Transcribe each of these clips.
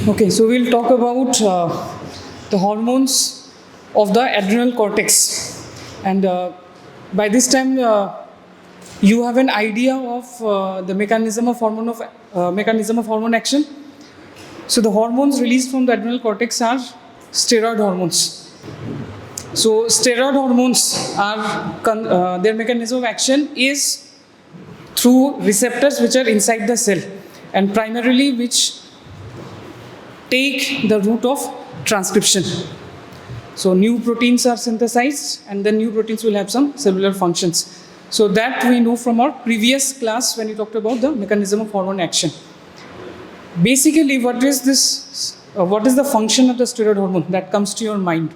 Okay, so we'll talk about the hormones of the adrenal cortex, and by this time you have an idea of the mechanism of hormone action. So the hormones released from the adrenal cortex are steroid hormones. So steroid hormones are their mechanism of action is through receptors which are inside the cell, and primarily which take the route of transcription. So new proteins are synthesized, and then new proteins will have some cellular functions. So that we know from our previous class when we talked about the mechanism of hormone action. Basically, what is this? What is the function of the steroid hormone that comes to your mind?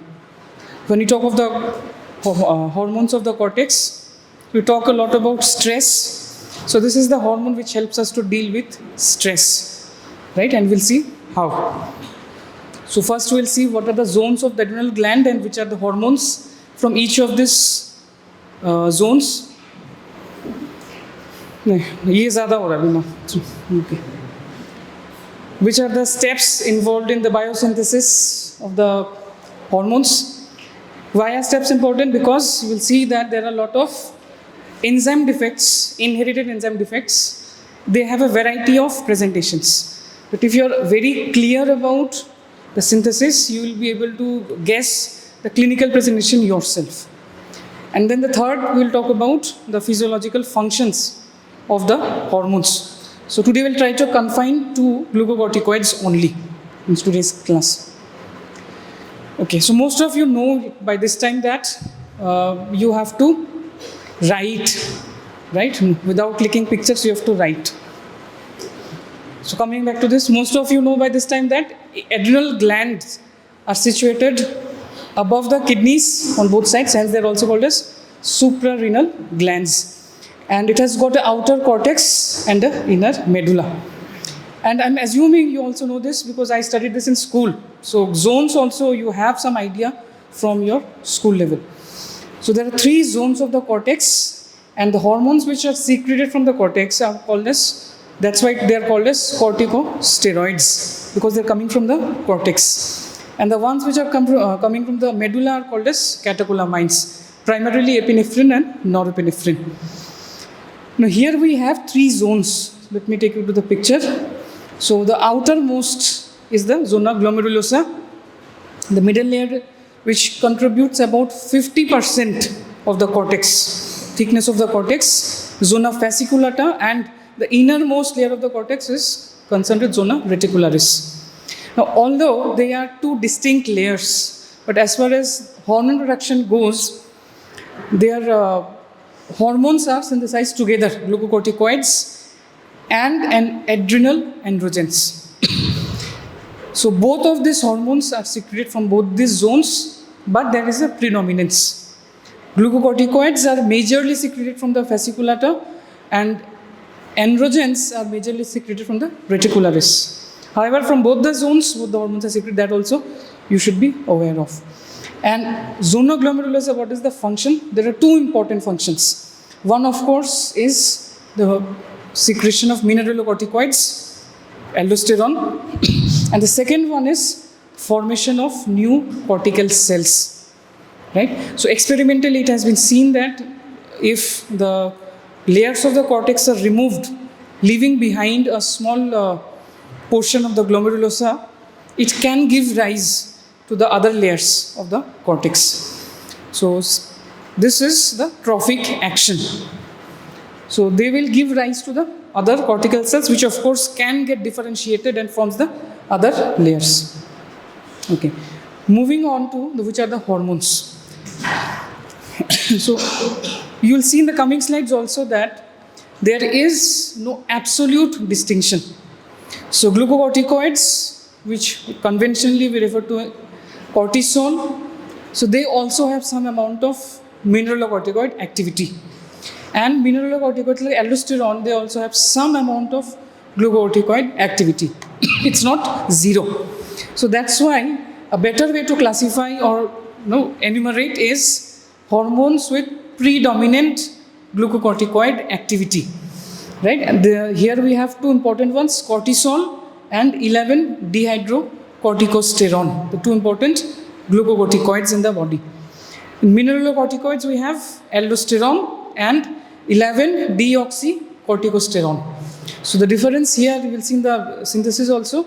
When you talk of the hormones of the cortex, we talk a lot about stress. So this is the hormone which helps us to deal with stress, right? And we'll see how. So first we'll see what are the zones of the adrenal gland and which are the hormones from each of these zones. Okay. Which are the steps involved in the biosynthesis of the hormones? Why are steps important? Because you will see that there are a lot of enzyme defects, inherited enzyme defects. They have a variety of presentations. But if you are very clear about the synthesis, you will be able to guess the clinical presentation yourself. And then the third, we will talk about the physiological functions of the hormones. So today we'll try to confine to glucocorticoids only in today's class. Okay, so most of you know by this time that you have to write, right? Without clicking pictures, you have to write. So coming back to this, most of you know by this time that adrenal glands are situated above the kidneys on both sides, hence they're also called as suprarenal glands. And it has got an outer cortex and an inner medulla. And I'm assuming you also know this because I studied this in school. So zones also you have some idea from your school level. So there are 3 zones of the cortex, and the hormones which are secreted from the cortex are called as, that's why they are called as corticosteroids, because they're coming from the cortex. And the ones which are coming from the medulla are called as catecholamines, primarily epinephrine and norepinephrine. Now here we have 3 zones. Let me take you to the picture. So the outermost is the zona glomerulosa, the middle layer which contributes about 50% of the cortex, thickness of the cortex, zona fasciculata, and the innermost layer of the cortex is concerned with zona reticularis. Now, although they are 2 distinct layers, but as far as hormone production goes, their hormones are synthesized together, glucocorticoids and adrenal androgens. So both of these hormones are secreted from both these zones, but there is a predominance. Glucocorticoids are majorly secreted from the fasciculata, and androgens are majorly secreted from the reticularis. However, from both the zones, both the hormones are secreted, that also you should be aware of. And zona glomerulosa, what is the function? There are 2 important functions. One, of course, is the secretion of mineralocorticoids, aldosterone, and the second one is formation of new cortical cells. Right? So experimentally, it has been seen that if the layers of the cortex are removed, leaving behind a small portion of the glomerulosa, it can give rise to the other layers of the cortex. So this is the trophic action. So they will give rise to the other cortical cells, which of course can get differentiated and forms the other layers. Okay, moving on to which are the hormones. So you will see in the coming slides also that there is no absolute distinction. So glucocorticoids, which conventionally we refer to cortisol, so they also have some amount of mineralocorticoid activity. And mineralocorticoids like aldosterone, they also have some amount of glucocorticoid activity. It's not zero. So that's why a better way to classify or enumerate is hormones with predominant glucocorticoid activity, right? And here we have 2 important ones, cortisol and 11 dehydrocorticosterone, the two important glucocorticoids in the body. In mineralocorticoids, we have aldosterone and 11 deoxycorticosterone. So the difference here, you will see in the synthesis also,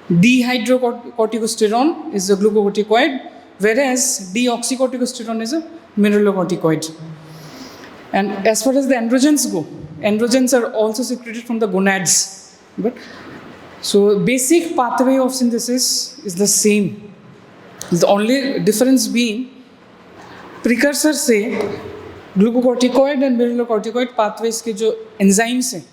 dehydrocorticosterone is a glucocorticoid, whereas deoxycorticosterone is a mineralocorticoid. And as far as the androgens go, androgens are also secreted from the gonads. But so basic pathway of synthesis is the same. The only difference being precursor से glucocorticoid and mineralocorticoid pathways के जो enzymes हैं,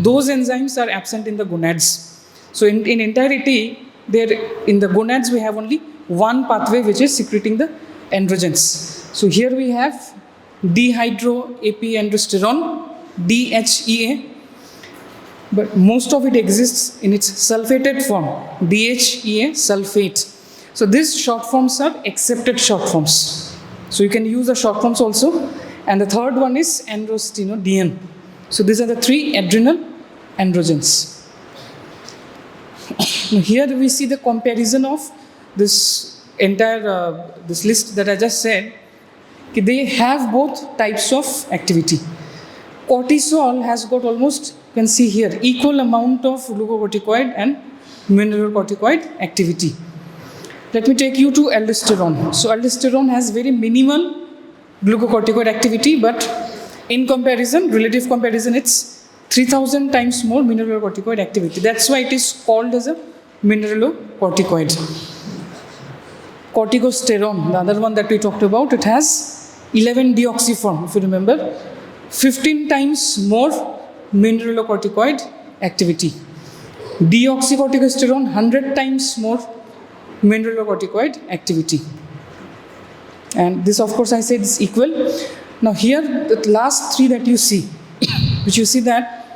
those enzymes are absent in the gonads. So in entirety, there in the gonads we have only one pathway which is secreting the androgens. So here we have dehydroepiandrosterone, DHEA, but most of it exists in its sulfated form, DHEA sulfate. So these short forms are accepted short forms. So you can use the short forms also. And the third one is androstenedione. So these are the three adrenal androgens. Here we see the comparison of this entire this list that I just said. They have both types of activity. Cortisol has got almost, you can see here, equal amount of glucocorticoid and mineralocorticoid activity. Let me take you to aldosterone. So aldosterone has very minimal glucocorticoid activity, but in comparison, relative comparison, it's 3000 times more mineralocorticoid activity. That's why it is called as a mineralocorticoid. Corticosterone, the other one that we talked about, it has 11 deoxy form, if you remember, 15 times more mineralocorticoid activity. Deoxycorticosterone, 100 times more mineralocorticoid activity. And this, of course, I said is equal. Now here, the last three that you see, which you see that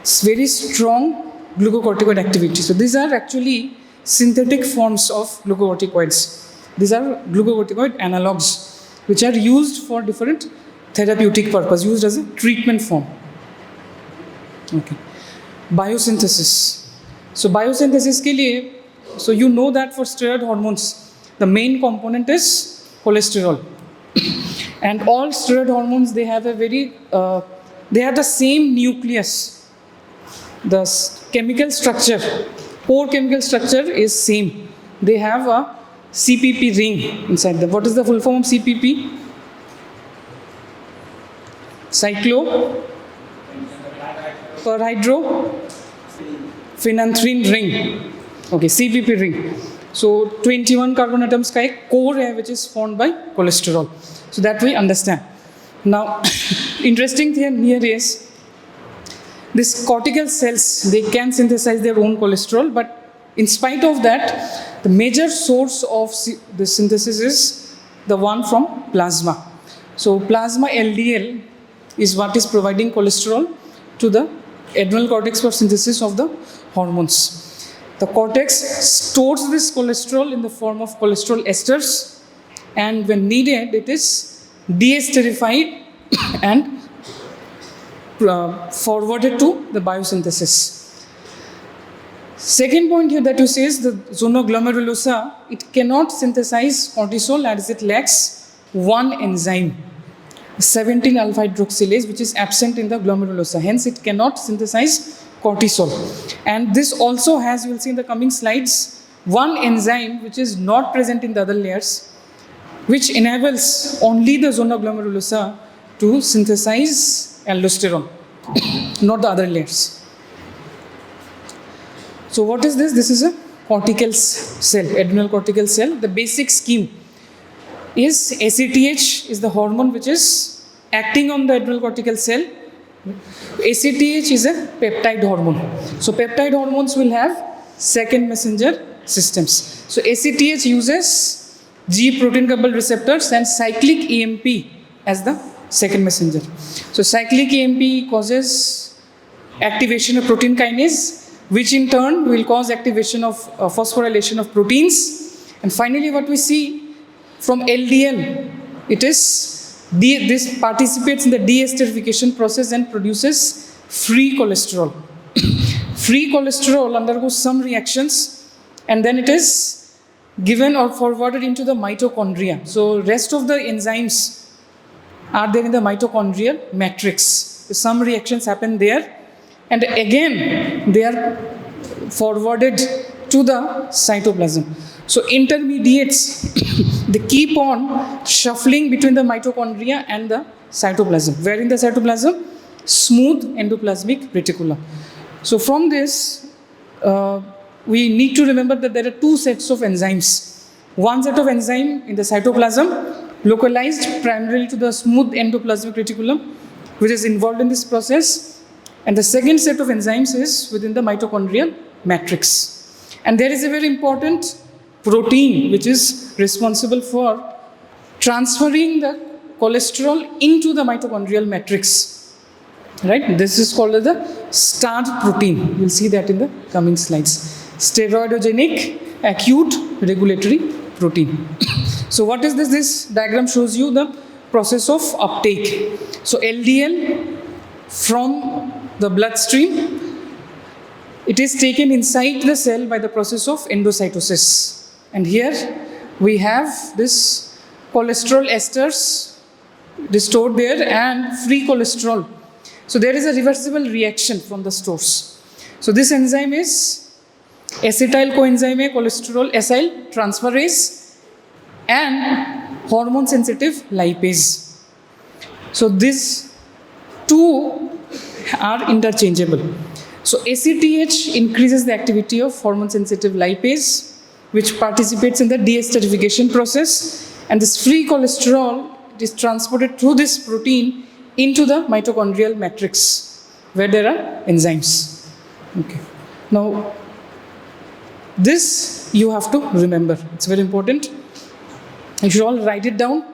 it's very strong glucocorticoid activity. So these are actually synthetic forms of glucocorticoids. These are glucocorticoid analogs, which are used for different therapeutic purpose, used as a treatment form. Okay. Biosynthesis. So biosynthesis के लिए, so you know that for steroid hormones, the main component is cholesterol. And all steroid hormones, they have a very, they have the same nucleus. The chemical structure, core chemical structure is same. They have a CPP ring inside them. What is the full form of CPP? Cyclopyrhydrophenanthrin ring. Okay, CPP ring. So 21 carbon atoms का एक core है which is formed by cholesterol. So that we understand. Now, interesting thing here is these cortical cells, they can synthesize their own cholesterol, but in spite of that, the major source of the synthesis is the one from plasma. So plasma LDL is what is providing cholesterol to the adrenal cortex for synthesis of the hormones. The cortex stores this cholesterol in the form of cholesterol esters, and when needed, it is deesterified and forwarded to the biosynthesis. Second point here that you say is the zona glomerulosa, it cannot synthesize cortisol as it lacks one enzyme, 17 alpha hydroxylase, which is absent in the glomerulosa. Hence, it cannot synthesize cortisol. And this also has, you will see in the coming slides, one enzyme which is not present in the other layers, which enables only the zona glomerulosa to synthesize aldosterone, not the other layers. So what is this? This is a cortical cell, adrenal cortical cell. The basic scheme is ACTH is the hormone which is acting on the adrenal cortical cell. ACTH is a peptide hormone. So peptide hormones will have second messenger systems. So ACTH uses G protein coupled receptors and cyclic AMP as the second messenger. So cyclic AMP causes activation of protein kinase, which in turn will cause activation of phosphorylation of proteins. And finally, what we see from LDL, it is this participates in the deesterification process and produces free cholesterol. free cholesterol undergoes some reactions and then it is given or forwarded into the mitochondria. So rest of the enzymes are there in the mitochondrial matrix. So some reactions happen there and again they are forwarded to the cytoplasm. So intermediates, they keep on shuffling between the mitochondria and the cytoplasm. Where in the cytoplasm? Smooth endoplasmic reticulum. So from this, we need to remember that there are two sets of enzymes. One set of enzyme in the cytoplasm, localized primarily to the smooth endoplasmic reticulum, which is involved in this process. And the second set of enzymes is within the mitochondrial matrix. And there is a very important protein which is responsible for transferring the cholesterol into the mitochondrial matrix. Right? This is called the START protein. You'll see that in the coming slides. Steroidogenic acute regulatory protein. So what is this? This diagram shows you the process of uptake. So LDL from the bloodstream, it is taken inside the cell by the process of endocytosis. And here we have this cholesterol esters stored there and free cholesterol. So there is a reversible reaction from the stores. So this enzyme is acetyl coenzyme A cholesterol acyl transferase and hormone sensitive lipase. So these two are interchangeable. So ACTH increases the activity of hormone sensitive lipase, which participates in the deesterification process, and this free cholesterol is transported through this protein into the mitochondrial matrix where there are enzymes. Okay. Now, this you have to remember. It's very important. You should all write it down.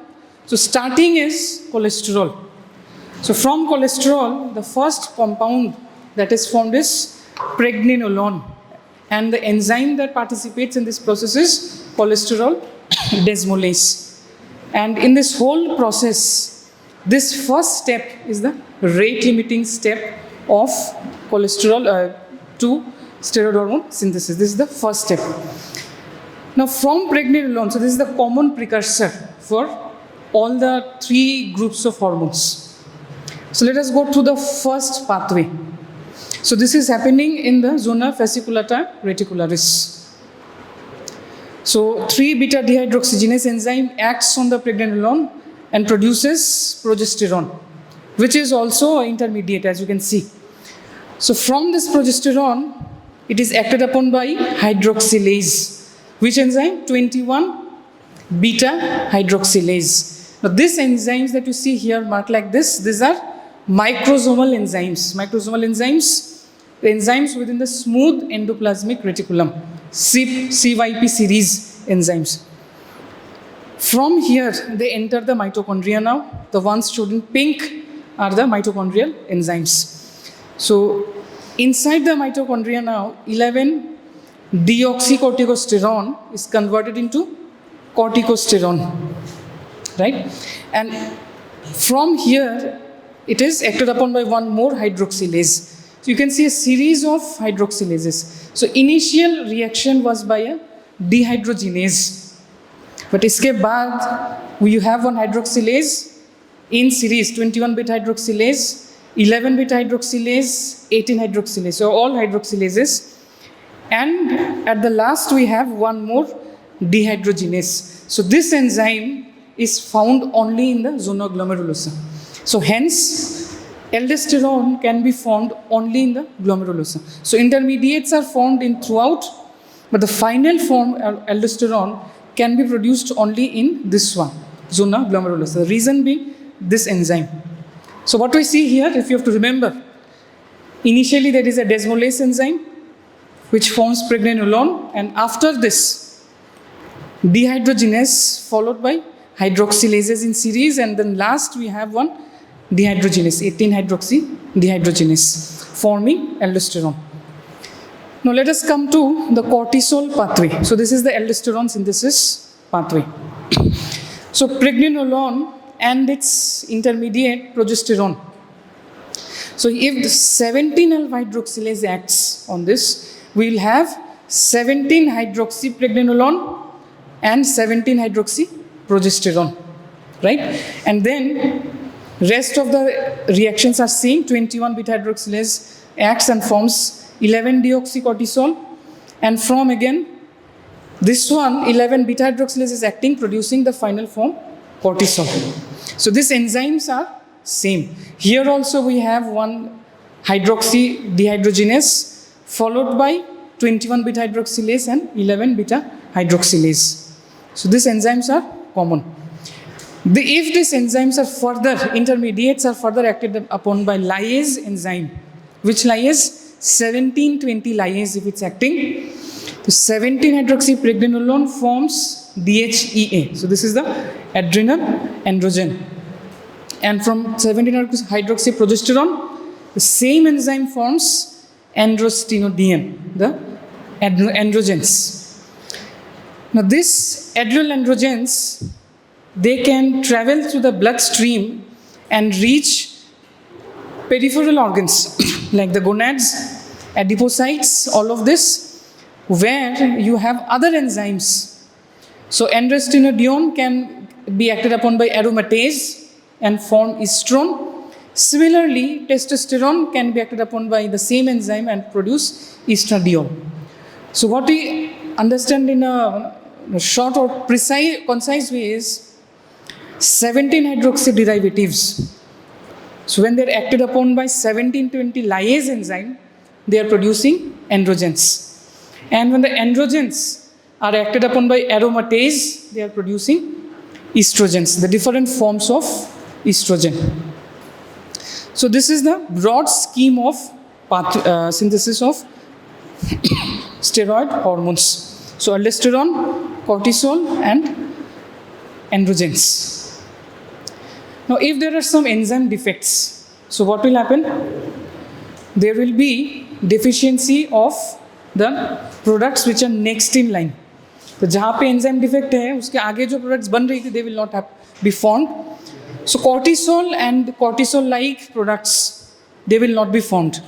So starting is cholesterol. So from cholesterol, the first compound that is formed is pregnenolone. And the enzyme that participates in this process is cholesterol desmolase. And in this whole process, this first step is the rate limiting step of cholesterol to steroid hormone synthesis. This is the first step. Now from pregnenolone, so this is the common precursor for all the three groups of hormones. So let us go through the first pathway. So this is happening in the zona fasciculata reticularis. So 3-beta dehydroxygenase enzyme acts on the pregnenolone and produces progesterone, which is also intermediate, as you can see. So from this progesterone, it is acted upon by hydroxylase. Which enzyme? 21-beta hydroxylase. Now these enzymes that you see here marked like this, these are microsomal enzymes. Microsomal enzymes, the enzymes within the smooth endoplasmic reticulum, CYP series enzymes. From here, they enter the mitochondria now. The ones shown in pink are the mitochondrial enzymes. So inside the mitochondria now, 11-deoxycorticosterone is converted into corticosterone, right? And from here, it is acted upon by one more hydroxylase. So you can see a series of hydroxylases. So initial reaction was by a dehydrogenase. But iske baad, you have one hydroxylase in series, 21-beta hydroxylase, 11-beta hydroxylase, 18 hydroxylase. So all hydroxylases. And at the last, we have one more dehydrogenase. So this enzyme is found only in the zona glomerulosa. So hence, aldosterone can be formed only in the glomerulosa. So intermediates are formed in throughout, but the final form, aldosterone, can be produced only in this one, zona glomerulosa. The reason being this enzyme. So what we see here, if you have to remember, initially there is a desmolase enzyme which forms pregnenolone, and after this, dehydrogenase followed by hydroxylases in series, and then last we have one dehydrogenase, 18-hydroxy dehydrogenase, forming aldosterone. Now let us come to the cortisol pathway. So this is the aldosterone synthesis pathway. So pregnenolone and its intermediate progesterone. So if the 17-alpha hydroxylase acts on this, we will have 17-hydroxypregnenolone and 17-hydroxyprogesterone, right? And then rest of the reactions are same. 21-beta-hydroxylase acts and forms 11-deoxycortisol, and from again this one 11-beta-hydroxylase is acting, producing the final form cortisol. So these enzymes are same. Here also we have one hydroxy dehydrogenase followed by 21-beta-hydroxylase and 11-beta-hydroxylase. So these enzymes are common. If these enzymes are further, intermediates are further acted upon by lyase enzyme, which lyase? 17-20 lyase if it's acting. So 17-hydroxypregnenolone forms DHEA. So this is the adrenal androgen. And from 17-hydroxyprogesterone, the same enzyme forms androstenedione, the androgens. Now this adrenal androgens, they can travel through the bloodstream and reach peripheral organs like the gonads, adipocytes, all of this, where you have other enzymes. So androstenedione can be acted upon by aromatase and form estrone. Similarly, testosterone can be acted upon by the same enzyme and produce estradiol. So what we understand in a short or precise, concise way is 17-hydroxy derivatives. So when they're acted upon by 17-20 lyase enzyme, they are producing androgens. And when the androgens are acted upon by aromatase, they are producing estrogens, the different forms of estrogen. So this is the broad scheme of synthesis of steroid hormones. So aldosterone, cortisol, and androgens. Now, if there are some enzyme defects, so what will happen? There will be deficiency of the products which are next in line. तो जहाँ पे enzyme defect है, उसके आगे जो products बन रही थी, they will not be formed. So cortisol and cortisol-like products, they will not be formed.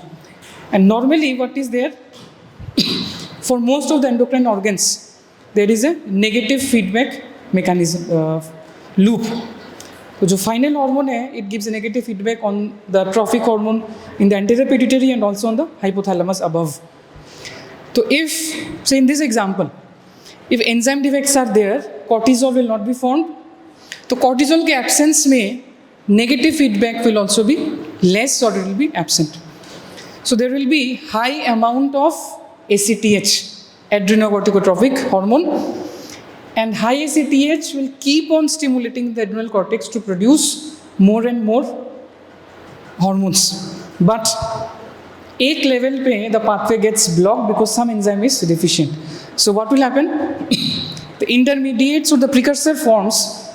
And normally, what is there? For most of the endocrine organs, there is a negative feedback mechanism, loop. So the final hormone, it gives a negative feedback on the trophic hormone in the anterior pituitary and also on the hypothalamus above. So if, say in this example, if enzyme defects are there, cortisol will not be formed. So cortisol के absence में negative feedback will also be less or it will be absent. So there will be high amount of ACTH, adrenocorticotropic hormone, and high ACTH will keep on stimulating the adrenal cortex to produce more and more hormones. But एक level पे the pathway gets blocked because some enzyme is deficient. So what will happen? The intermediates or the precursor forms,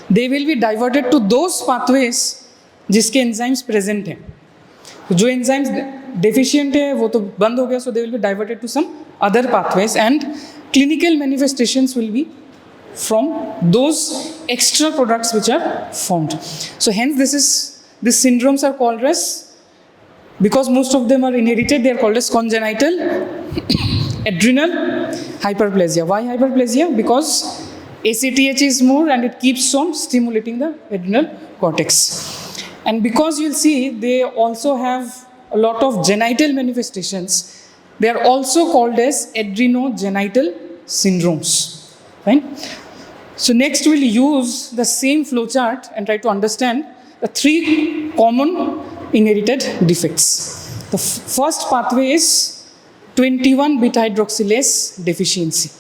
they will be diverted to those pathways जिसके enzymes present हैं. जो enzymes deficient है वो तो बंद हो गया, so they will be diverted to some other pathways and clinical manifestations will be from those extra products which are formed. So hence these syndromes are called as, because most of them are inherited, they are called as congenital adrenal hyperplasia. Why hyperplasia? Because ACTH is more and it keeps on stimulating the adrenal cortex. And because you'll see they also have a lot of genital manifestations, they are also called as adrenogenital syndromes. Fine? So next we'll use the same flowchart and try to understand the three common inherited defects. The first pathway is 21-beta-hydroxylase deficiency.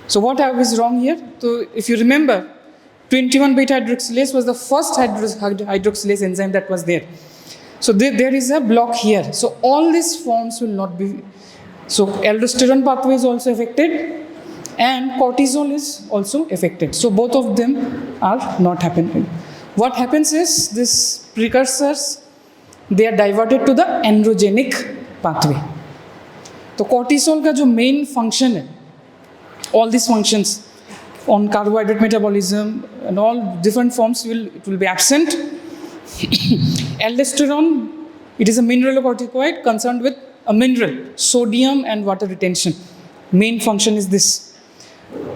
So what is wrong here? So if you remember, 21-beta-hydroxylase was the first hydroxylase enzyme that was there. So there is a block here. So all these forms will not be. So aldosterone pathway is also affected and cortisol is also affected. So both of them are not happening. What happens is these precursors, they are diverted to the androgenic pathway. So cortisol का जो main function है, all these functions on carbohydrate metabolism and all different forms it will be absent. Aldosterone, it is a mineralocorticoid concerned with a mineral, sodium and water retention. Main function is this.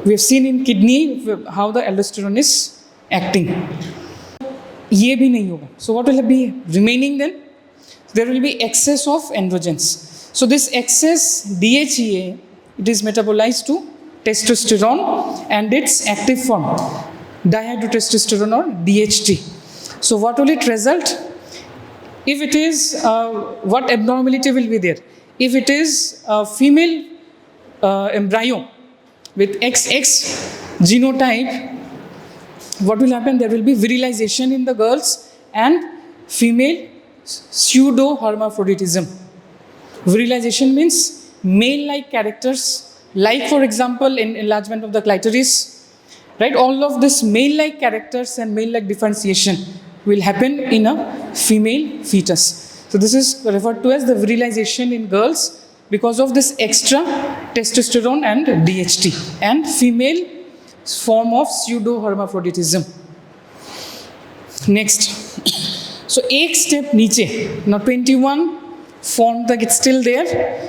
We have seen in kidney how the aldosterone is acting. ये भी नहीं होगा. So what will be remaining then? There will be excess of androgens. So this excess DHEA, it is metabolized to testosterone and its active form, dihydrotestosterone or DHT. So what will it result? If it is, what abnormality will be there? If it is a female embryo with XX genotype, what will happen? There will be virilization in the girls and female pseudo-hermaphroditism. Virilization means male-like characters, like for example in enlargement of the clitoris, right? All of this male-like characters and male-like differentiation will happen in a female fetus. So this is referred to as the virilization in girls because of this extra testosterone and DHT and female form of pseudo-hermaphroditism. Next. So एक step नीचे. Now 21 form तक it's still there,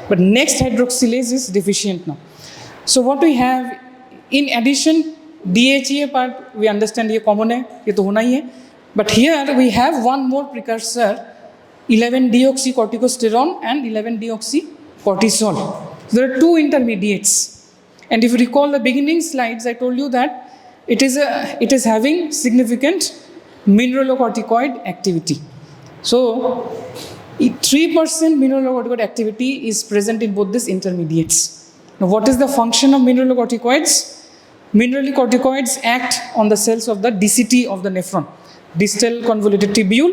but next hydroxylase is deficient now. So what we have in addition, DHEA part we understand ये common है, ये तो होना ही है. But here we have one more precursor, 11-deoxycorticosterone and 11-deoxycortisol. So there are two intermediates. And if you recall the beginning slides, I told you that it is having significant mineralocorticoid activity. So 3% mineralocorticoid activity is present in both these intermediates. Now what is the function of mineralocorticoids? Mineralocorticoids act on the cells of the DCT of the nephron, distal convoluted tubule,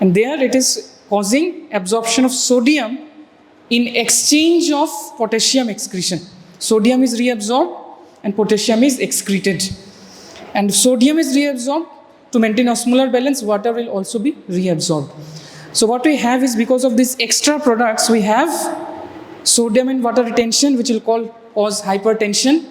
and there it is causing absorption of sodium in exchange of potassium excretion. Sodium is reabsorbed and potassium is excreted. And if sodium is reabsorbed, to maintain osmolar balance, water will also be reabsorbed. So what we have is, because of these extra products, we have sodium and water retention, which will cause hypertension.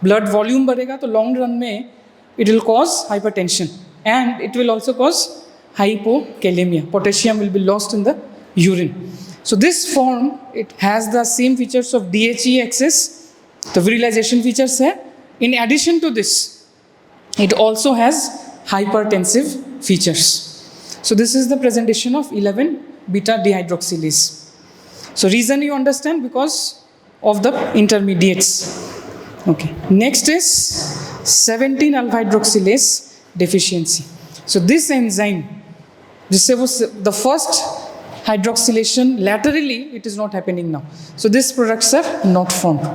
Blood volume बढ़ेगा, तो long run में it will cause hypertension. And it will also cause hypokalemia. Potassium will be lost in the urine. So this form, it has the same features of DHE excess, the virilization features hai. In addition to this, it also has hypertensive features. So this is the presentation of 11-beta dehydroxylase. So reason you understand, because of the intermediates. Okay. Next is 17-alpha hydroxylase deficiency. So this enzyme, this was the first hydroxylation laterally, it is not happening now. So these products are not formed.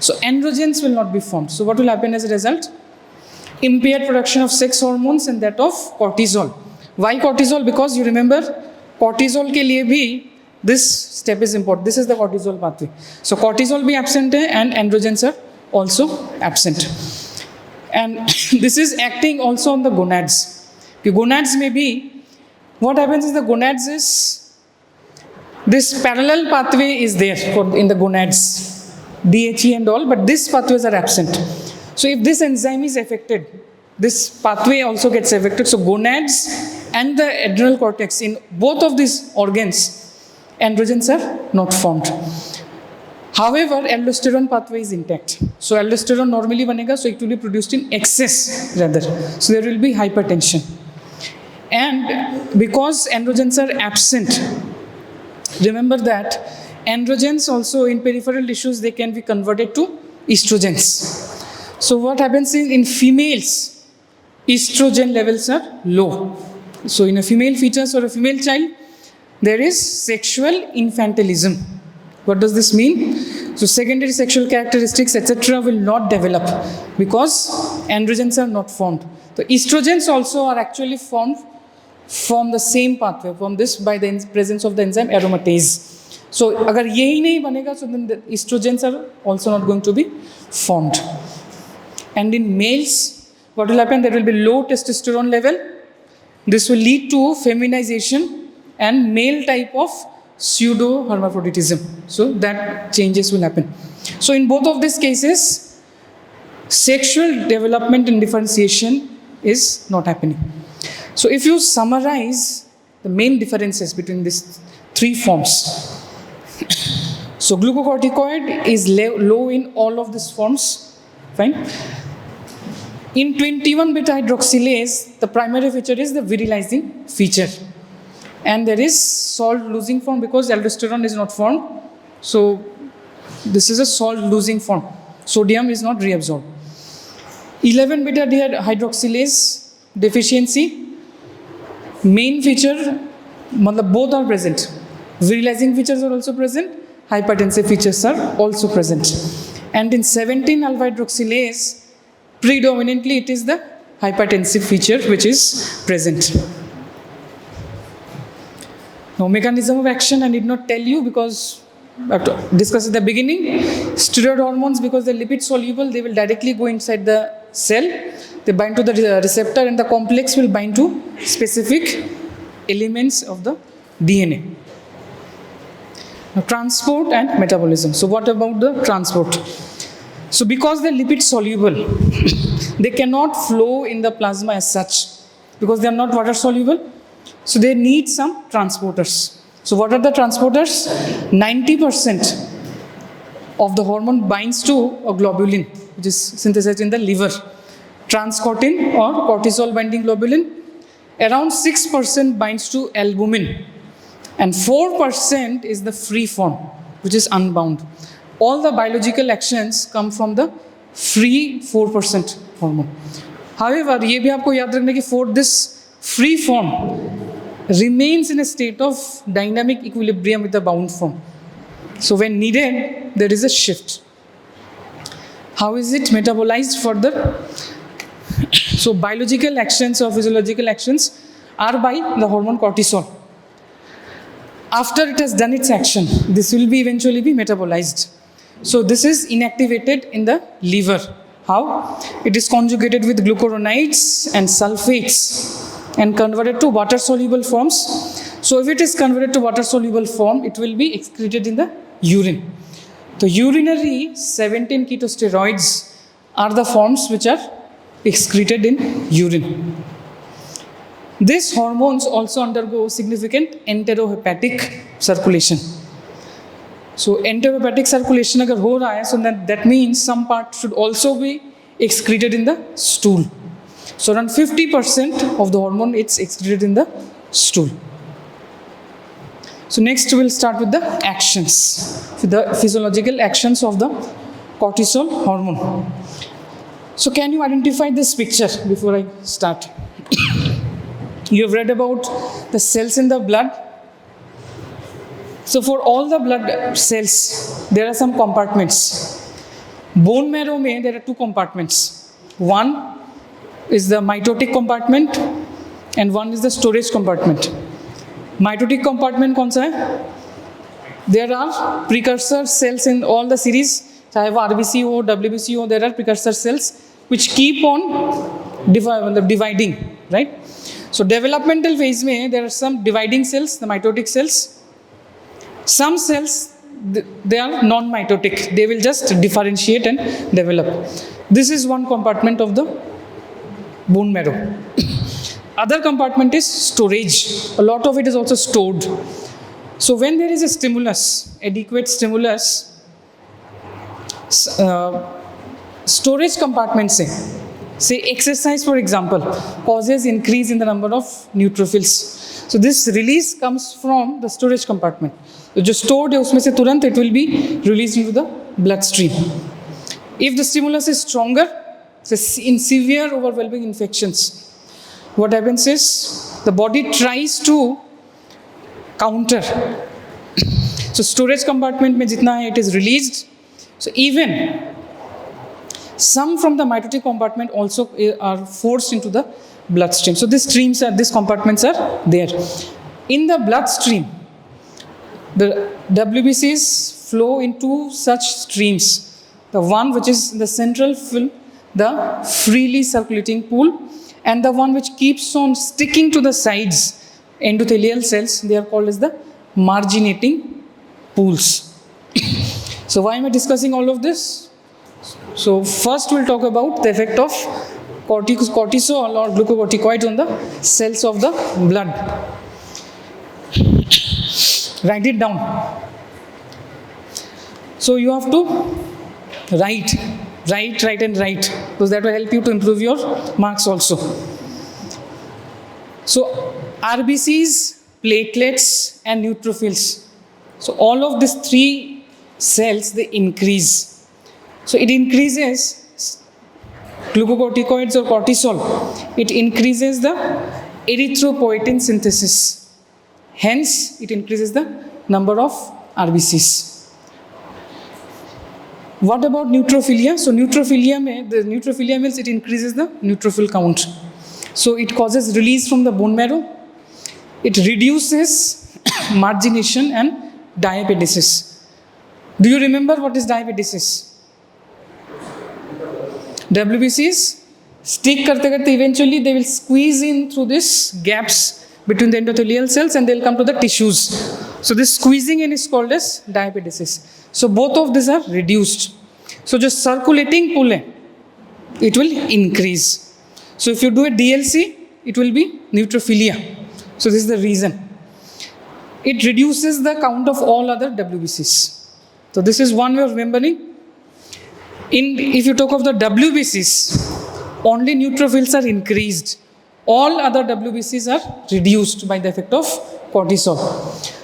So androgens will not be formed. So what will happen as a result? Impaired production of sex hormones and that of cortisol. Why cortisol? Because you remember, cortisol ke liye bhi this step is important. This is the cortisol pathway. So cortisol be absent hai and androgens are also absent. And this is acting also on the gonads. The gonads may be, what happens is the gonads is, this parallel pathway is there in the gonads, DHE and all, but these pathways are absent. So if this enzyme is affected, this pathway also gets affected. So gonads and the adrenal cortex, in both of these organs, androgens are not formed. However, aldosterone pathway is intact. So aldosterone normally banega, so it will be produced in excess rather. So there will be hypertension. And because androgens are absent, remember that androgens also in peripheral tissues, they can be converted to estrogens. So what happens in females, estrogen levels are low. So in a female fetus or a female child, there is sexual infantilism. What does this mean? So secondary sexual characteristics, etc. will not develop because androgens are not formed. So estrogens also are actually formed from the same pathway, from this by the presence of the enzyme aromatase. So agar yehi nahi banega, so then the estrogens are also not going to be formed. And in males, what will happen? There will be low testosterone level. This will lead to feminization and male type of pseudo-hermaphroditism. So that changes will happen. So in both of these cases, sexual development and differentiation is not happening. So if you summarize the main differences between these three forms, so glucocorticoid is low in all of these forms, fine. In 21 beta hydroxylase, the primary feature is the virilizing feature. And there is salt losing form because aldosterone is not formed. So this is a salt losing form. Sodium is not reabsorbed. 11 beta hydroxylase deficiency, main feature, both are present. Virilizing features are also present, hypertensive features are also present. And in 17 alpha hydroxylase, predominantly it is the hypertensive feature which is present. Now, mechanism of action I need not tell you because I have to discuss at the beginning. Steroid hormones, because they're lipid soluble, they will directly go inside the cell. They bind to the receptor and the complex will bind to specific elements of the DNA. Now, transport and metabolism. So what about the transport? So because they're lipid soluble, they cannot flow in the plasma as such because they are not water soluble. So they need some transporters. So what are the transporters? 90% of the hormone binds to a globulin, which is synthesized in the liver. Transcortin or cortisol binding globulin. Around 6% binds to albumin. And 4% is the free form, which is unbound. All the biological actions come from the free 4% hormone. However, ये भी आपको याद रखना कि for this free form remains in a state of dynamic equilibrium with the bound form. So when needed, there is a shift. How is it metabolized further? So biological actions or physiological actions are by the hormone cortisol. After it has done its action, this will be eventually be metabolized. So this is inactivated in the liver. How? It is conjugated with glucuronides and sulfates and converted to water-soluble forms. So if it is converted to water-soluble form, it will be excreted in the urine. The urinary 17 ketosteroids are the forms which are excreted in urine. These hormones also undergo significant enterohepatic circulation. So enterohepatic circulation agar ho raha hai, so that means some part should also be excreted in the stool. So around 50% of the hormone is excreted in the stool. So next we'll start with the actions, with the physiological actions of the cortisol hormone. So can you identify this picture before I start? You have read about the cells in the blood. So for all the blood cells, there are some compartments. Bone marrow mein, there are two compartments. One is the mitotic compartment and one is the storage compartment. Mitotic compartment kaun sa hai? There are precursor cells in all the series, chahe wo RBC ho, WBC ho, there are precursor cells which keep on dividing, right? So developmental phase mein, there are some dividing cells, the mitotic cells. Some cells, they are non-mitotic. They will just differentiate and develop. This is one compartment of the bone marrow. Other compartment is storage. A lot of it is also stored. So when there is a stimulus, adequate stimulus, storage compartment say exercise for example, causes increase in the number of neutrophils. So this release comes from the storage compartment. So जो stored है उसमें से तुरंत it will be released into the bloodstream. If the stimulus is stronger, so in severe overwhelming infections, what happens is the body tries to counter. So storage compartment mein jitna hai, it is released. So even some from the mitotic compartment also are forced into the bloodstream. So these compartments are there. In the bloodstream, the WBCs flow into such streams. The one which is in the central film, the freely circulating pool, and the one which keeps on sticking to the sides, endothelial cells, they are called as the marginating pools. So why am I discussing all of this? So first we'll talk about the effect of cortisol or glucocorticoids on the cells of the blood. Write it down. So you have to write, because that will help you to improve your marks also. So RBCs, platelets and neutrophils. So all of these three cells, they increase. So it increases glucocorticoids or cortisol. It increases the erythropoietin synthesis. Hence, it increases the number of RBCs. What about neutrophilia? So neutrophilia means it increases the neutrophil count. So it causes release from the bone marrow. It reduces margination and diapedesis. Do you remember what is diapedesis? WBCs stick karte eventually they will squeeze in through these gaps between the endothelial cells and they'll come to the tissues. So this squeezing in is called as diapedesis. So both of these are reduced. So just circulating pull, it will increase. So if you do a DLC, it will be neutrophilia. So this is the reason. It reduces the count of all other WBCs. So this is one way of remembering. If you talk of the WBCs, only neutrophils are increased. All other WBCs are reduced by the effect of cortisol.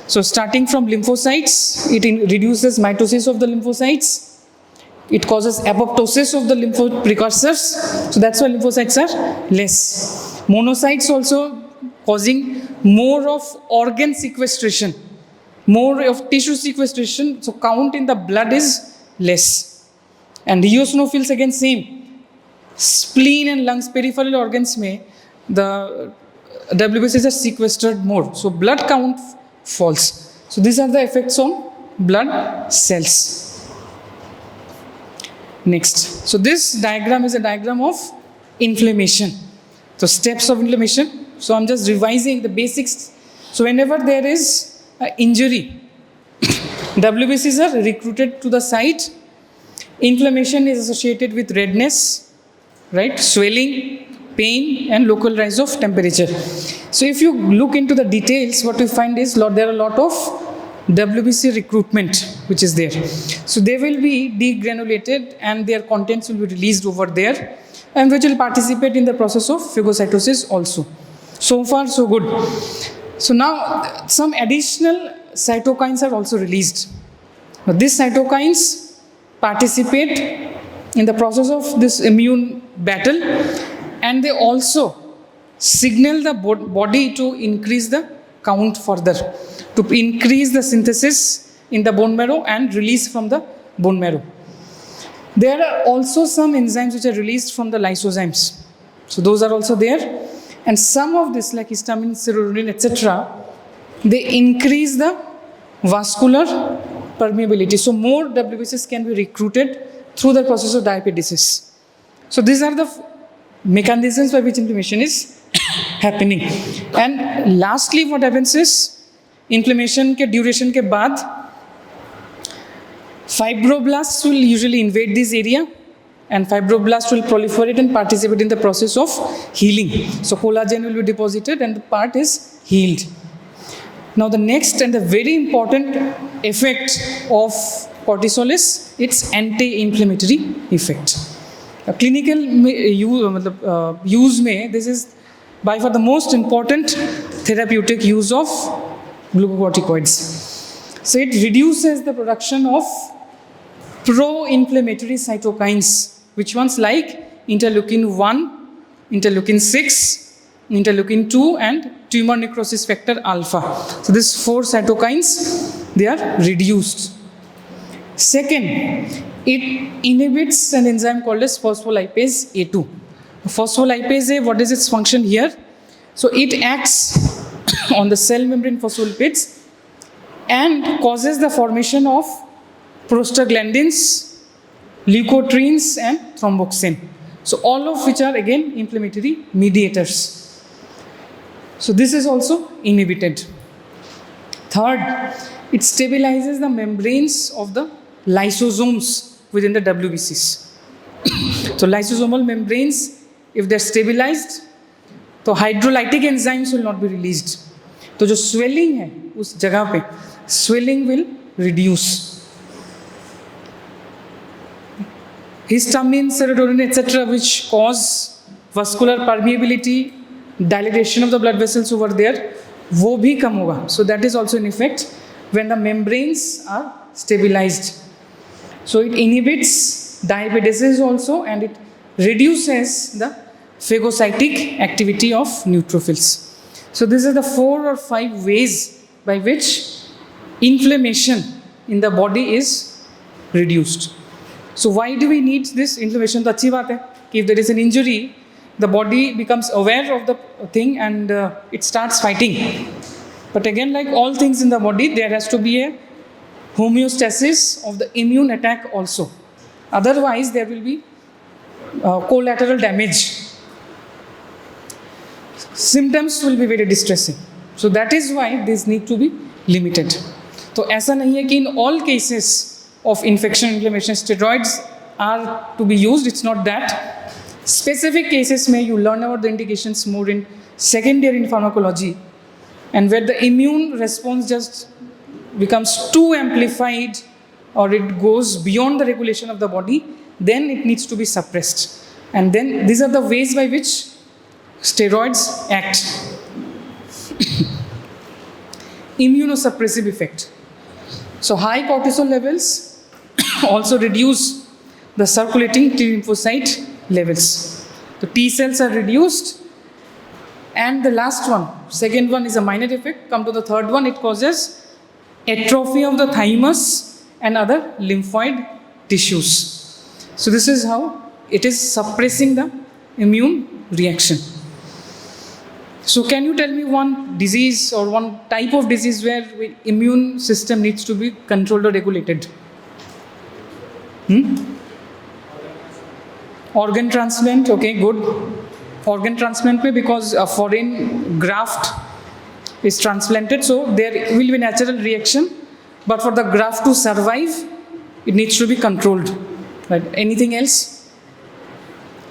So starting from lymphocytes, it reduces mitosis of the lymphocytes. It causes apoptosis of the lymphoid precursors. So that's why lymphocytes are less. Monocytes also causing more of organ sequestration, more of tissue sequestration. So count in the blood is less. And eosinophils again same. Spleen and lungs, peripheral organs may the WBCs are sequestered more. So blood count falls. So these are the effects on blood cells. Next. So this diagram is a diagram of inflammation. So steps of inflammation. So I'm just revising the basics. So whenever there is an injury, WBCs are recruited to the site. Inflammation is associated with redness, right? Swelling, pain and local rise of temperature. So if you look into the details, what we find is there are a lot of WBC recruitment which is there. So they will be degranulated and their contents will be released over there and which will participate in the process of phagocytosis also. So far so good. So now some additional cytokines are also released. Now these cytokines participate in the process of this immune battle and they also signal the body to increase the count further, to increase the synthesis in the bone marrow and release from the bone marrow. There are also some enzymes which are released from the lysozymes. So those are also there. And some of this like histamine, cerulean, etc., they increase the vascular permeability. So more WBCs can be recruited through the process of diapedesis. So these are the mechanisms by which inflammation is happening. And lastly, what happens is inflammation ke duration ke baad fibroblasts will usually invade this area and fibroblasts will proliferate and participate in the process of healing. So collagen will be deposited and the part is healed. Now the next and the very important effect of cortisol is its anti-inflammatory effect. A clinical use में this is by far the most important therapeutic use of glucocorticoids. So it reduces the production of pro-inflammatory cytokines, which ones like interleukin 1, interleukin 6, interleukin 2 and tumor necrosis factor alpha. So these 4 cytokines, they are reduced. Second, it inhibits an enzyme called as phospholipase A2. Phospholipase A, what is its function here? So it acts on the cell membrane phospholipids and causes the formation of prostaglandins, leukotrienes and thromboxane. So all of which are again inflammatory mediators. So this is also inhibited. Third, it stabilizes the membranes of the lysosomes within the WBCs. So lysosomal membranes if they're stabilized, तो hydrolytic enzymes will not be released. तो जो swelling है उस जगह पे, swelling will reduce. Histamine, serotonin, etc., which cause vascular permeability, dilatation of the blood vessels over there, वो भी कम होगा. So that is also an effect when the membranes are stabilized. So it inhibits diabetes also, and it reduces the phagocytic activity of neutrophils. So these are the 4 or 5 ways by which inflammation in the body is reduced. So why do we need this inflammation? तो अच्छी बात है कि if there is an injury, the body becomes aware of the thing and it starts fighting. But again, like all things in the body, there has to be a homeostasis of the immune attack also. Otherwise, there will be collateral damage. Symptoms will be very distressing. So that is why these need to be limited. तो ऐसा नहीं है कि in all cases of infection inflammation steroids are to be used. It's not that. Specific cases may you learn about the indications more in second year in pharmacology, and where the immune response just becomes too amplified or it goes beyond the regulation of the body, then it needs to be suppressed. And then these are the ways by which steroids act. Immunosuppressive effect. So high cortisol levels also reduce the circulating T lymphocyte levels. The T cells are reduced. And the last one, second one is a minor effect. Come to the third one, it causes atrophy of the thymus and other lymphoid tissues. So this is how it is suppressing the immune reaction. So can you tell me one disease or one type of disease where immune system needs to be controlled or regulated? Organ transplant, okay, good. Organ transplant mein because a foreign graft is transplanted, so there will be natural reaction, but for the graft to survive, it needs to be controlled. Right? Anything else?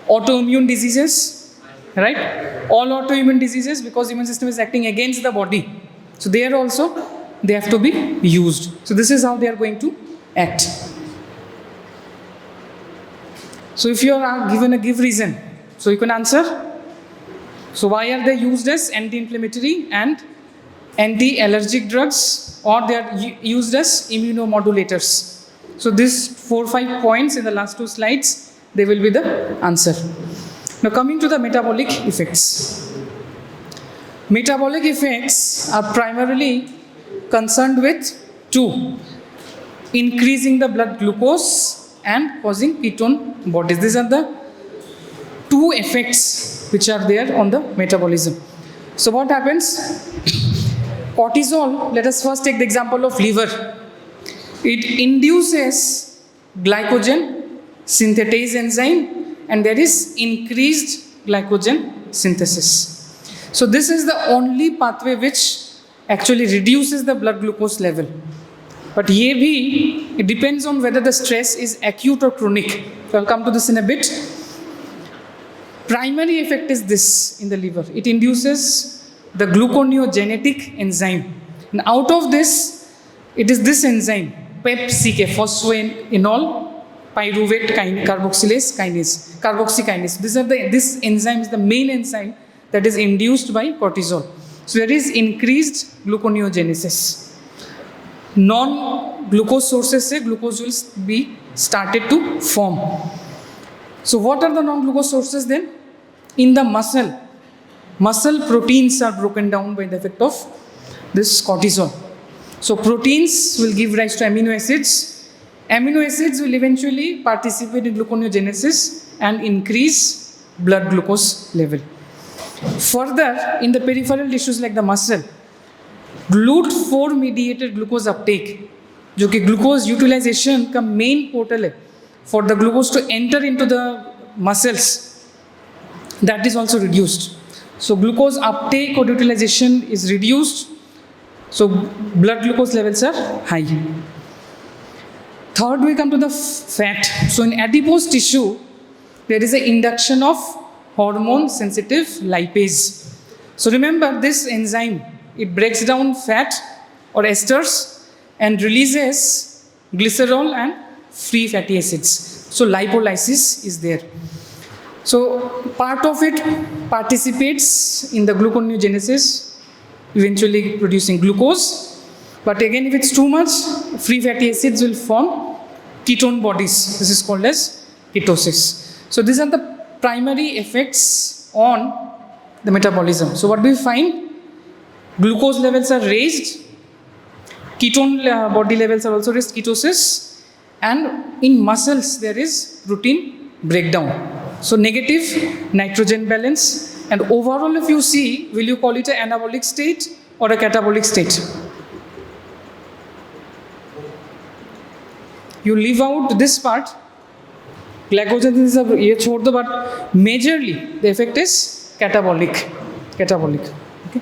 Autoimmune diseases, right? All autoimmune diseases, because immune system is acting against the body. So there also, they have to be used. So this is how they are going to act. So if you are given a give reason, so you can answer. So why are they used as anti-inflammatory and anti-allergic drugs, or they are used as immunomodulators? So these 4-5 points in the last 2 slides, they will be the answer. Now coming to the metabolic effects. Metabolic effects are primarily concerned with 2. Increasing the blood glucose and causing ketone bodies. These are the 2 effects which are there on the metabolism. So what happens? Cortisol, let us first take the example of liver. It induces glycogen synthetase enzyme, and there is increased glycogen synthesis. So this is the only pathway which actually reduces the blood glucose level. But ye bhi, it depends on whether the stress is acute or chronic. So I'll come to this in a bit. Primary effect is this in the liver. It induces the gluconeogenetic enzyme. And out of this, it is this enzyme, PEPCK, phosphoenol pyruvate carboxylase kinase, carboxykinase. This enzyme is the main enzyme that is induced by cortisol. So there is increased gluconeogenesis. Non-glucose sources se glucose will be started to form. So what are the non-glucose sources then? In the muscle proteins are broken down by the effect of this cortisol. So proteins will give rise to amino acids. Amino acids will eventually participate in gluconeogenesis and increase blood glucose level. Further, in the peripheral tissues like the muscle, GLUT4 mediated glucose uptake, जो कि glucose utilization का main portal है for the glucose to enter into the muscles, that is also reduced. So glucose uptake or utilization is reduced, so blood glucose levels are high. Third, we come to the fat. So in adipose tissue, there is an induction of hormone sensitive lipase. So remember this enzyme, it breaks down fat or esters and releases glycerol and free fatty acids. So lipolysis is there. So part of it participates in the gluconeogenesis, eventually producing glucose. But again, if it's too much, free fatty acids will form ketone bodies. This is called as ketosis. So these are the primary effects on the metabolism. So what do we find? Glucose levels are raised, ketone body levels are also raised, ketosis, and in muscles there is protein breakdown. So negative nitrogen balance, and overall if you see, will you call it an anabolic state or a catabolic state? You leave out this part, glycogen is a ye chhod do, but majorly the effect is catabolic. Okay.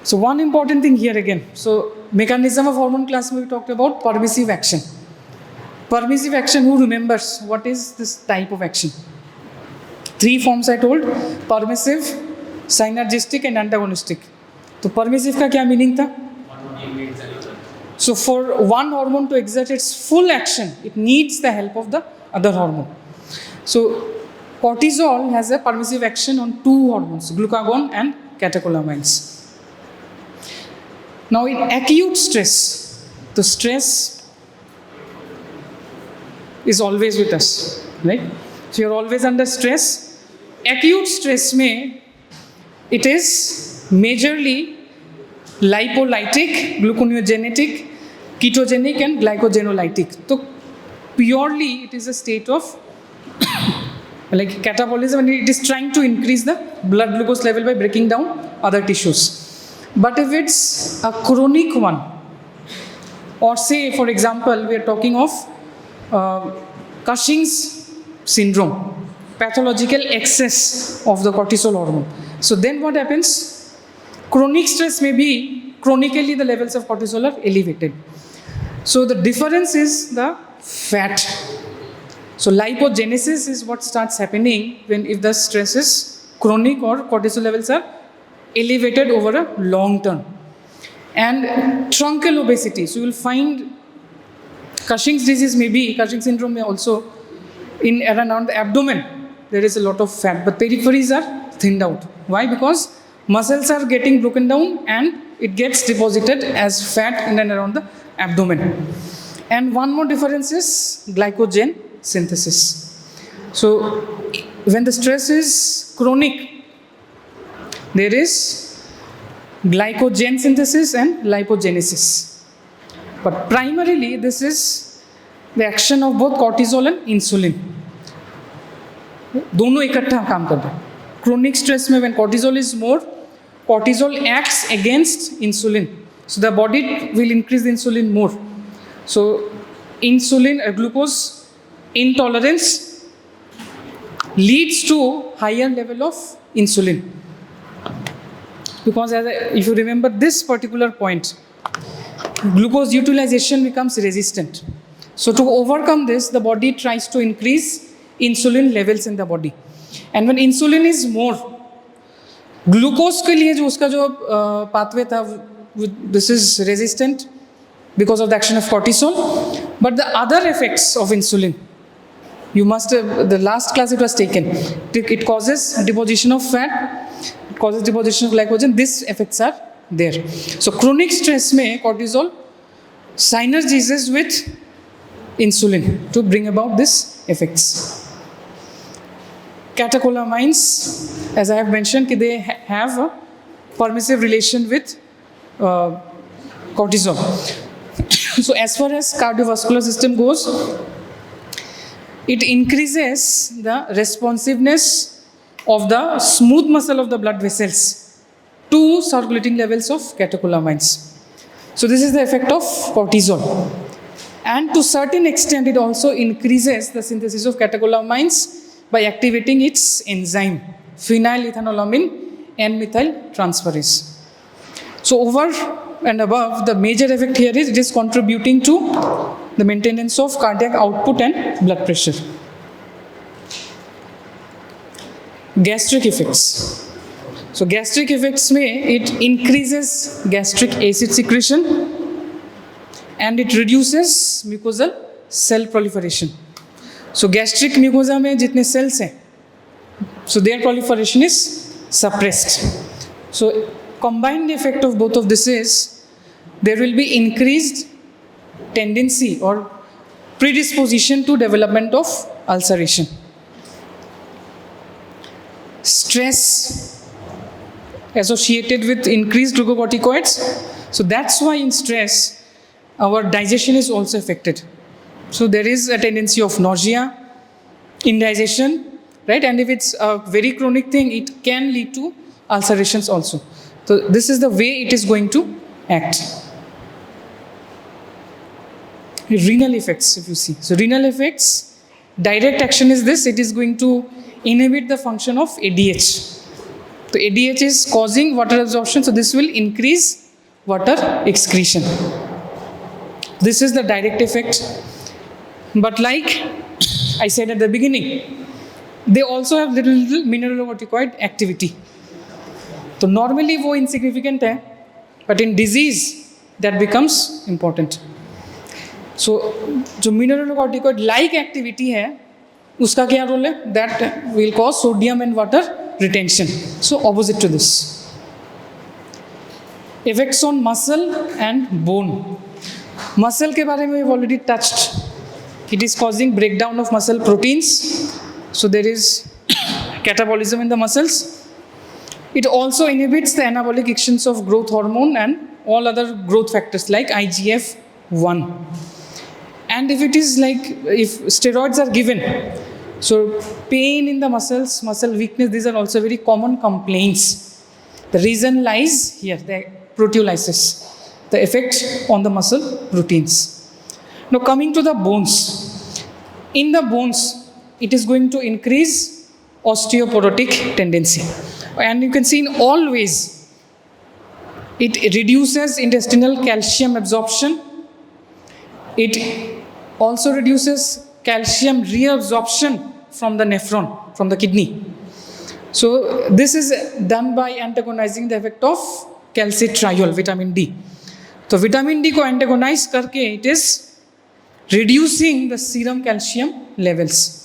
So one important thing here again. So mechanism of hormone class we talked about permissive action. Permissive action, who remembers what is this type of action? 3 forms I told: permissive, synergistic and antagonistic. So permissive का क्या meaning था? So for one hormone to exert its full action, it needs the help of the other hormone. So cortisol has a permissive action on 2 hormones, glucagon and catecholamines. Now in acute stress, the stress is always with us, right? So you're always under stress. Acute stress may, it is majorly lipolytic, gluconeogenetic, ketogenic and glycogenolytic. So purely it is a state of like catabolism, and it is trying to increase the blood glucose level by breaking down other tissues. But if it's a chronic one, or say for example we are talking of Cushing's syndrome, pathological excess of the cortisol hormone. So then what happens? Chronic stress may be chronically the levels of cortisol are elevated. So the difference is the fat. So lipogenesis is what starts happening when if the stress is chronic or cortisol levels are elevated over a long term. And truncal obesity. So you will find Cushing's disease may be, Cushing syndrome may also, in and around the abdomen, there is a lot of fat, but peripheries are thinned out. Why? Because muscles are getting broken down and it gets deposited as fat in and around the abdomen. And one more difference is glycogen synthesis. So when the stress is chronic, there is glycogen synthesis and lipogenesis. But primarily this is the action of both cortisol and insulin. दोनों इकट्ठा काम करते हैं. Chronic stress में when cortisol is more, cortisol acts against insulin. So the body will increase the insulin more. So insulin, glucose intolerance leads to higher level of insulin. Because if you remember this particular point, glucose utilization becomes resistant. So to overcome this, the body tries to increase insulin levels in the body. And when insulin is more, glucose के लिए जो उसका जो pathway था, this is resistant because of the action of cortisol. But the other effects of insulin, you must have, the last class it was taken. It causes deposition of fat, it causes deposition of glycogen. These effects are there. So chronic stress में cortisol synergizes with insulin to bring about these effects. Catecholamines, as I have mentioned, they have a permissive relation with cortisol. So as far as cardiovascular system goes, it increases the responsiveness of the smooth muscle of the blood vessels to circulating levels of catecholamines. So this is the effect of cortisol. And to certain extent, it also increases the synthesis of catecholamines by activating its enzyme, phenylethanolamine N-methyl transferase. So over and above, the major effect here is it is contributing to the maintenance of cardiac output and blood pressure. Gastric effects. So gastric effects it increases gastric acid secretion and it reduces mucosal cell proliferation. So gastric mucosa में जितने cells हैं, so their proliferation is suppressed. So combined effect of both of this is there will be increased tendency or predisposition to development of ulceration. Stress associated with increased glucocorticoids. So that's why in stress, our digestion is also affected. So there is a tendency of nausea, indigestion, right? And if it's a very chronic thing, it can lead to ulcerations also. So this is the way it is going to act. Renal effects, if you see. So renal effects, direct action is this. It is going to inhibit the function of ADH. So ADH is causing water absorption, so this will increase water excretion. This is the direct effect. But like I said at the beginning, they also have little mineralocorticoid activity. So normally वो insignificant है, but in disease that becomes important. So जो mineralocorticoid like activity है, उसका क्या role है? That will cause sodium and water retention. So opposite to this. Effects on muscle and bone. Muscle के बारे में we've already touched. It is causing breakdown of muscle proteins. So there is catabolism in the muscles. It also inhibits the anabolic actions of growth hormone and all other growth factors like IGF-1. And if it is like, if steroids are given, so pain in the muscles, muscle weakness, these are also very common complaints. The reason lies here, the proteolysis, the effect on the muscle proteins. Now coming to the bones. In the bones, it is going to increase osteoporotic tendency. And you can see in all ways, it reduces intestinal calcium absorption. It also reduces calcium reabsorption from the nephron, from the kidney. So this is done by antagonizing the effect of calcitriol, vitamin D. So vitamin D को antagonize करके it is reducing the serum calcium levels.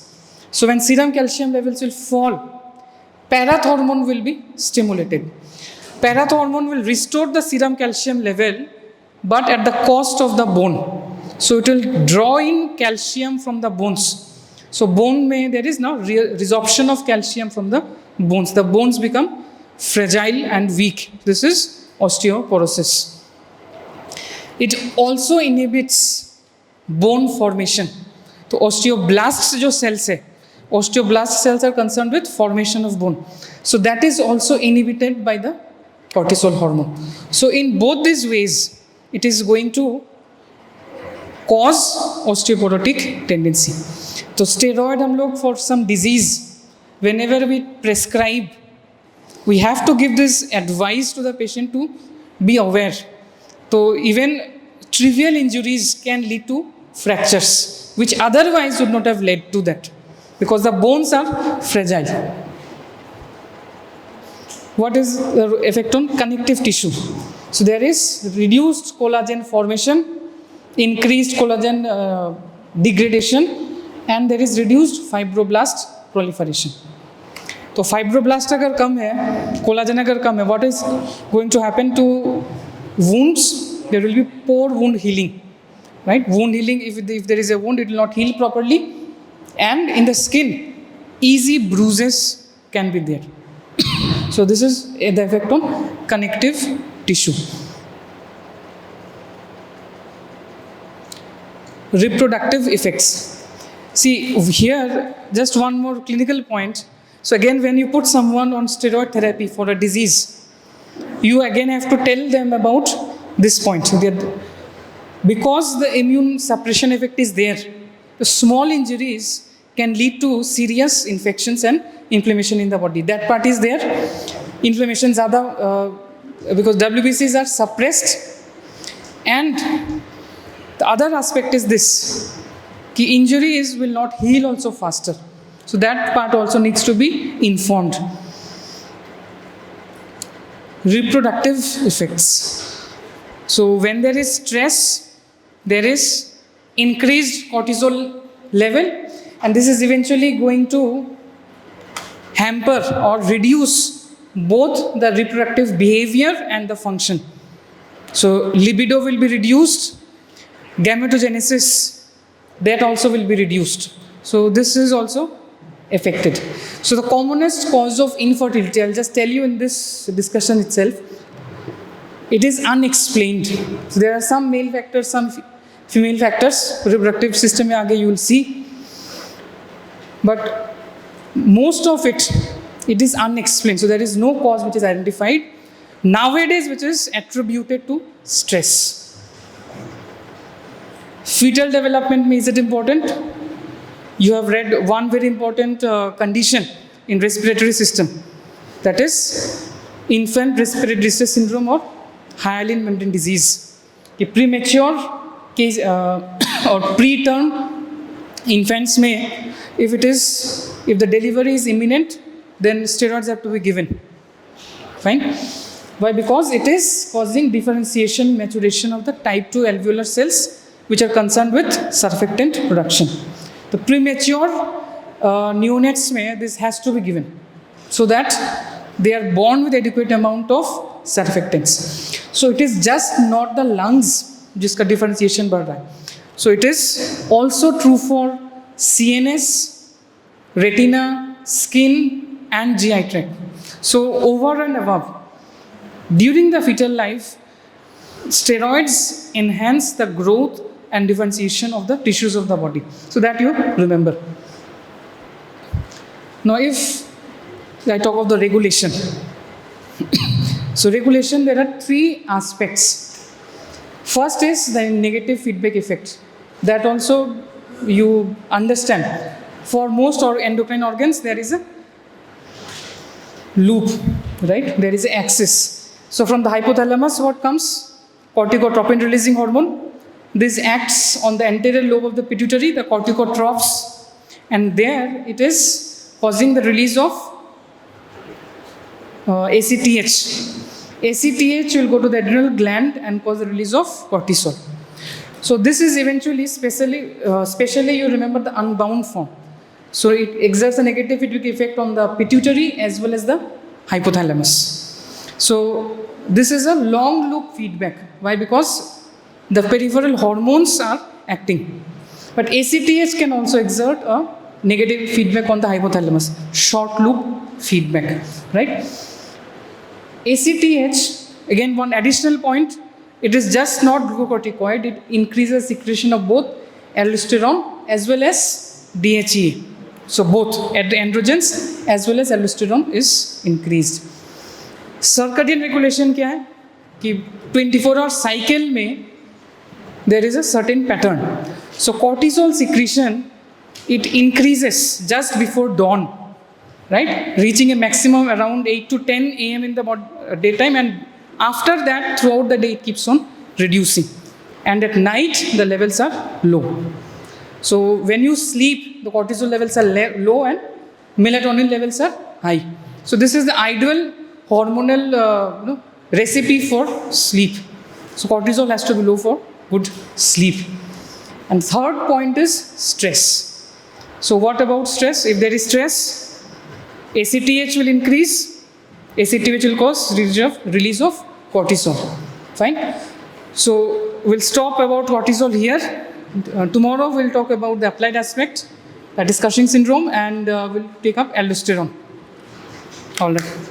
So when serum calcium levels will fall, parathormone will be stimulated. Parathormone will restore the serum calcium level, but at the cost of the bone. So it will draw in calcium from the bones. So bone mein there is now resorption of calcium from the bones. The bones become fragile and weak. This is osteoporosis. It also inhibits bone formation. So osteoblasts जो cells है, osteoblast cells are concerned with formation of bone. So that is also inhibited by the cortisol hormone. So in both these ways, it is going to cause osteoporotic tendency. So steroid हम लोग for some disease, whenever we prescribe, we have to give this advice to the patient to be aware. So even trivial injuries can lead to fractures, which otherwise would not have led to that, because the bones are fragile. What is the effect on connective tissue? So there is reduced collagen formation, increased collagen degradation, and there is reduced fibroblast proliferation. तो fibroblast अगर कम है, collagen अगर कम है, what is going to happen to wounds? There will be poor wound healing, right? Wound healing, if there is a wound, it will not heal properly. And in the skin, easy bruises can be there. So this is the effect on connective tissue. Reproductive effects. See here, just one more clinical point. So again, when you put someone on steroid therapy for a disease, you again have to tell them about this point. Because the immune suppression effect is there, the small injuries can lead to serious infections and inflammation in the body. That part is there. Inflammation ज़्यादा because WBCs are suppressed. And the other aspect is this, कि injuries will not heal also faster. So that part also needs to be informed. Reproductive effects. So when there is stress, there is increased cortisol level, and this is eventually going to hamper or reduce both the reproductive behavior and the function. So libido will be reduced, gametogenesis, that also will be reduced. So this is also affected. So the commonest cause of infertility, I'll just tell you in this discussion itself, it is unexplained. So there are some male factors, some female factors, reproductive system mein aage you will see. But most of it is unexplained. So there is no cause which is identified nowadays which is attributed to stress. Fetal development, is it important? You have read one very important condition in respiratory system, that is infant respiratory distress syndrome or hyaline membrane disease. A premature case or preterm infants may, if the delivery is imminent, then steroids have to be given. Fine. Why? Because it is causing differentiation, maturation of the type 2 alveolar cells which are concerned with surfactant production. The premature neonates may, this has to be given so that they are born with adequate amount of surfactants. So it is just not the lungs jiska differentiation बढ़ रहा है. So it is also true for CNS, retina, skin and GI tract. So over and above, during the fetal life, steroids enhance the growth and differentiation of the tissues of the body. So that you remember. Now if I talk of the regulation. So regulation, there are three aspects. First is the negative feedback effect. That also you understand. For most endocrine organs, there is a loop, right? There is an axis. So from the hypothalamus, what comes? Corticotropin releasing hormone. This acts on the anterior lobe of the pituitary, the corticotrophs, and there it is causing the release of ACTH. ACTH will go to the adrenal gland and cause the release of cortisol. So this is eventually, especially you remember the unbound form. So it exerts a negative feedback effect on the pituitary as well as the hypothalamus. So this is a long loop feedback. Why? Because the peripheral hormones are acting. But ACTH can also exert a negative feedback on the hypothalamus. Short loop feedback, right? ACTH, again one additional point, it is just not glucocorticoid, it increases secretion of both aldosterone as well as DHEA. So both androgens as well as aldosterone is increased. Circadian regulation क्या है? कि 24-hour cycle में there is a certain pattern. So cortisol secretion, it increases just before dawn, right? Reaching a maximum around 8 to 10 a.m. in the daytime, and after that throughout the day it keeps on reducing. And at night the levels are low. So when you sleep, the cortisol levels are low and melatonin levels are high. So this is the ideal hormonal recipe for sleep. So cortisol has to be low for good sleep. And third point is stress. So what about stress? If there is stress, ACTH will increase. ACTH will cause release of cortisol. Fine. So we'll stop about cortisol here. Tomorrow we'll talk about the applied aspect, that is Cushing syndrome, and we'll take up aldosterone. All right.